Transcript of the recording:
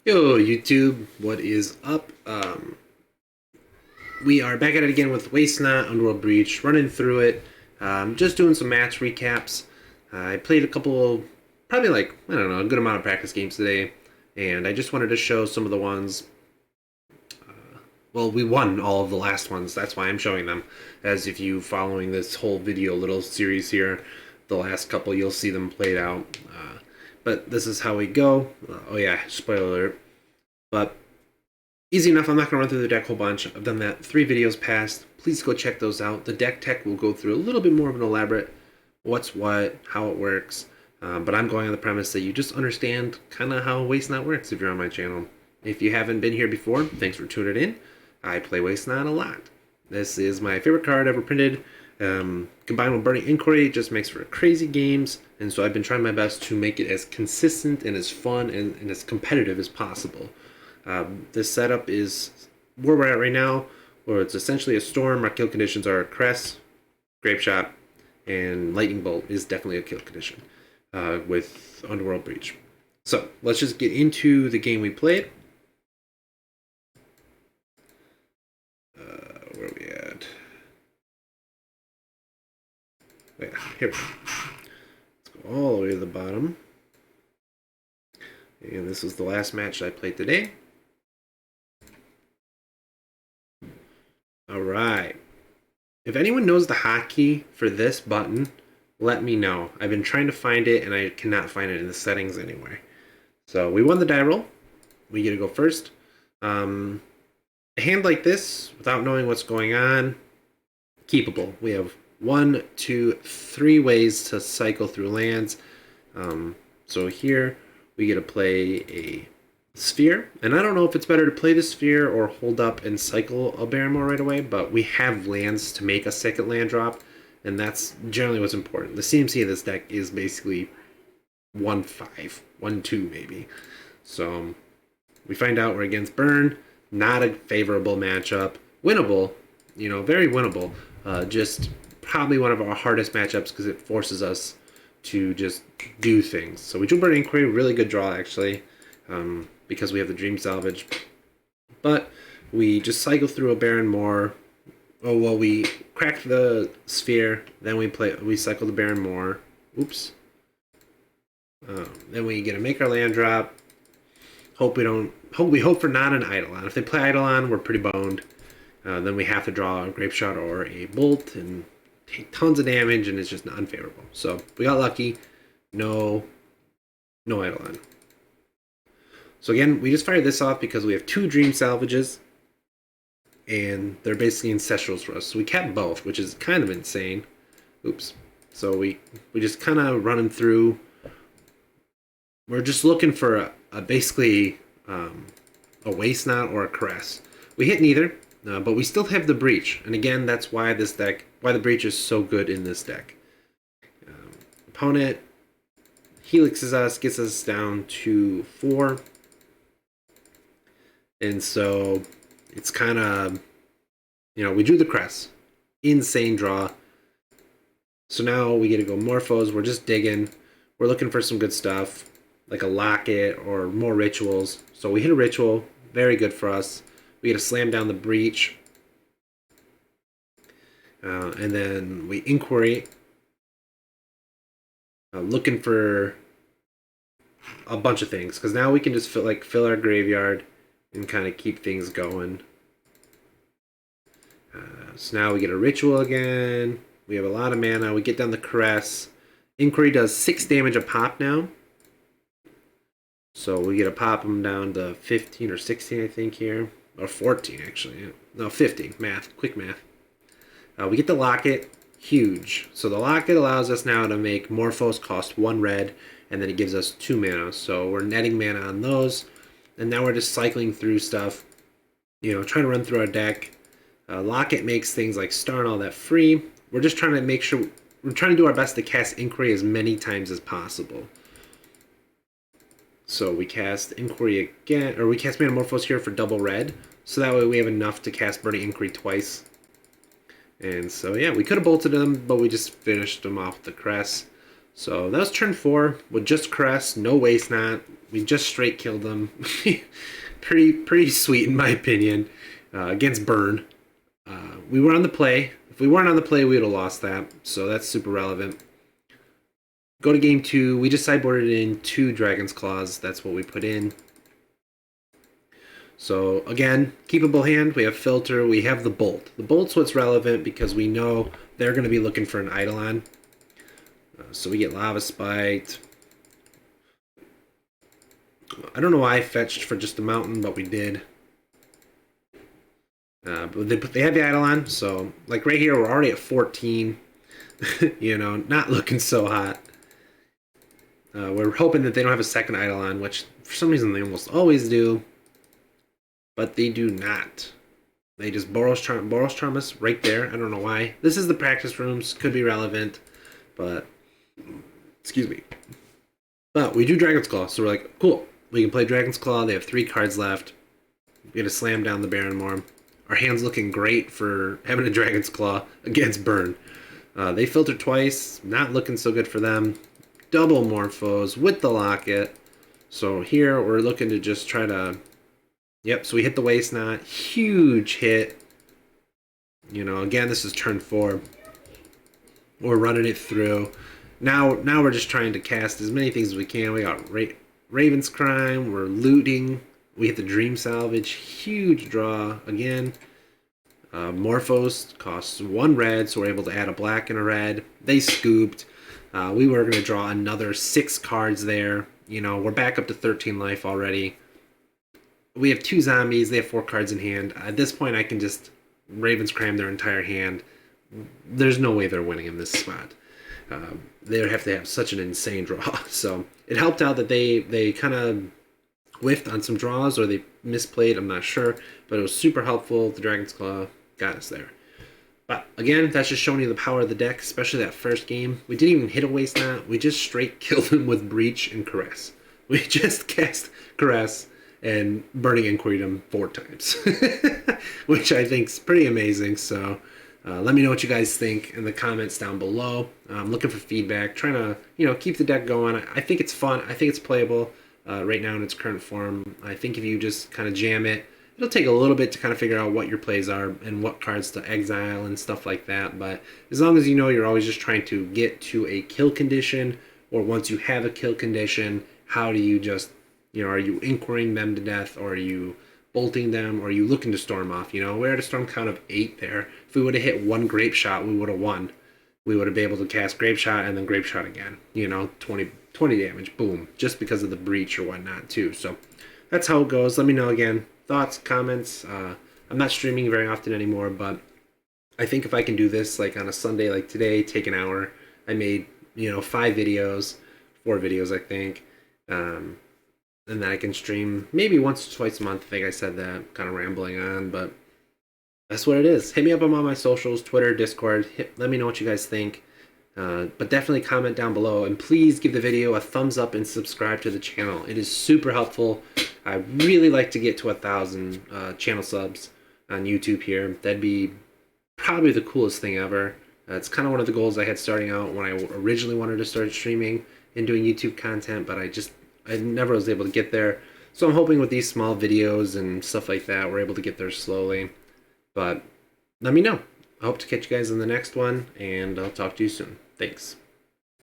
Yo, YouTube, what is up? We are back at it again with Waste Not, Underworld Breach, running through it, just doing some match recaps. I played a couple, probably like, I don't know, a good amount of practice games today, and I just wanted to show some of the ones. Well, we won all of the last ones, that's why I'm showing them. As if you following this whole video little series here, the last couple you'll see them played out. But this is how we go. Oh yeah, spoiler alert. But easy enough, I'm not going to run through the deck a whole bunch. I've done that 3 videos past. Please go check those out. The deck tech will go through a little bit more of an elaborate what's what, how it works. But I'm going on the premise that you just understand kind of how Waste Not works if you're on my channel. If you haven't been here before, thanks for tuning in. I play Waste Not a lot. This is my favorite card ever printed. Combined with Burning Inquiry, it just makes for crazy games, and so I've been trying my best to make it as consistent and as fun and as competitive as possible. This setup is where we're at right now, where it's essentially a storm. Our kill conditions are Crest, Grape Shot, and Lightning Bolt is definitely a kill condition with Underworld Breach. So let's just get into the game we played. Where are we at? Wait, here we go. Let's go all the way to the bottom. And this was the last match I played today. Alright. If anyone knows the hotkey for this button, let me know. I've been trying to find it and I cannot find it in the settings anywhere. So we won the die roll. We get to go first. A hand like this, without knowing what's going on, keepable. We have 1, 2, 3 ways to cycle through lands. So here we get to play a sphere, and I don't know if it's better to play the sphere or hold up and cycle a Barrymore right away, but we have lands to make a second land drop, and that's generally what's important. The CMC of this deck is basically 1-5, 1-2 maybe. So we find out we're against Burn, not a favorable matchup, winnable, you know, very winnable, just probably one of our hardest matchups because it forces us to just do things. So we drew Burn Inquiry, really good draw actually. Because we have the Dream Salvage. But we just cycle through a Baron more. Oh, well, we crack the sphere, then we cycle the Baron more. Oops. Then we get to make our land drop. We hope for not an Eidolon. If they play Eidolon, we're pretty boned. Then we have to draw a Grape Shot or a Bolt and take tons of damage, and it's just unfavorable. So we got lucky. No Eidolon. So again, we just fired this off because we have 2 Dream Salvages, and they're basically Ancestrals for us. So we kept both, which is kind of insane. Oops. So we just kind of running through. We're just looking for basically a Waste Not or a Caress. We hit neither, but we still have the Breach, and again, that's why the Breach is so good in this deck. Opponent helixes us, gets us down to 4. And so it's kind of, you know, we drew the Crest. Insane draw. So now we get to go Morphos. We're just digging. We're looking for some good stuff, like a Locket or more rituals. So we hit a ritual. Very good for us. We get to slam down the Breach. And then we Inquiry. Looking for a bunch of things. Because now we can just fill our graveyard and kind of keep things going. So now we get a ritual again. We have a lot of mana. We get down the Caress. Inquiry does 6 damage a pop now. So we get to pop them down to 15 or 16, I think, here. Or 14, actually. No, 15. Math. Quick math. We get the Locket. Huge. So the Locket allows us now to make Morphos cost 1 red, and then it gives us 2 mana. So we're netting mana on those. And now we're just cycling through stuff, you know, trying to run through our deck. Locket makes things like Star and all that free. We're just trying to make sure, we're trying to do our best to cast Inquiry as many times as possible. So we cast Inquiry again, or we cast Metamorphose here for double red. So that way we have enough to cast Burning Inquiry twice. And so yeah, we could have bolted them, but we just finished them off with the Crest. So that was turn 4 with just Caress, no Waste Not. We just straight killed them. pretty sweet in my opinion. Against Burn. We were on the play. If we weren't on the play, we would have lost that. So that's super relevant. Go to game 2. We just sideboarded in 2 Dragon's Claws. That's what we put in. So again, keepable hand. We have Filter. We have the Bolt. The Bolt's what's relevant because we know they're going to be looking for an Eidolon. So we get Lava Spite. I don't know why I fetched for just a mountain, but we did. But they have the Eidolon, so like right here, we're already at 14. You know, not looking so hot. We're hoping that they don't have a second Eidolon, which for some reason they almost always do. But they do not. They just Boros Charm us right there. I don't know why. This is the practice rooms. Could be relevant. But, excuse me. But we do Dragon's Claw. So we're like, cool. We can play Dragon's Claw. They have 3 cards left. We gotta slam down the Baronmore. Our hand's looking great for having a Dragon's Claw against Burn. They filtered twice. Not looking so good for them. Double Morphos with the Locket. So here we're looking to just try to... Yep, so we hit the Waste Knot. Huge hit. You know, again, this is turn 4. We're running it through. Now we're just trying to cast as many things as we can. We got Raven's Crime. We're looting. We hit the Dream Salvage. Huge draw again. Morphos costs 1 red, so we're able to add a black and a red. They scooped. We were going to draw another 6 cards there. You know, we're back up to 13 life already. We have 2 zombies. They have 4 cards in hand. At this point, I can just Raven's Cram their entire hand. There's no way they're winning in this spot. They would have to have such an insane draw. So it helped out that they kind of whiffed on some draws, or they misplayed. I'm not sure. But it was super helpful. The Dragon's Claw got us there. But again, that's just showing you the power of the deck, especially that first game. We didn't even hit a Waste Knot. We just straight killed him with Breach and Caress. We just cast Caress and Burning Inquiry him 4 times, which I think is pretty amazing. So let me know what you guys think in the comments down below. I'm looking for feedback, trying to keep the deck going. I think it's fun. I think it's playable right now in its current form. I think if you just kind of jam it, it'll take a little bit to kind of figure out what your plays are and what cards to exile and stuff like that. But as long as you know you're always just trying to get to a kill condition, or once you have a kill condition, how do you just, are you inquiring them to death, or are you bolting them, or are you looking to storm off? We're at a storm count of 8 there. If we would have hit 1 Grape Shot, we would have won. We would have been able to cast Grape Shot and then Grape Shot again. 20 damage, boom, just because of the breach or whatnot too. So that's how it goes. Let me know again. Thoughts, comments. I'm not streaming very often anymore, but I think if I can do this like on a Sunday like today, take an hour. I made 4 videos, I think. And then I can stream maybe once or twice a month. I think I said that, kind of rambling on, but that's what it is. Hit me up on all my socials, Twitter, Discord. Let me know what you guys think. But definitely comment down below, and please give the video a thumbs up and subscribe to the channel. It is super helpful. I really like to get to 1,000 channel subs on YouTube here. That'd be probably the coolest thing ever. It's kind of one of the goals I had starting out when I originally wanted to start streaming and doing YouTube content, but I never was able to get there. So I'm hoping with these small videos and stuff like that, we're able to get there slowly. But let me know. I hope to catch you guys in the next one, and I'll talk to you soon. Thanks.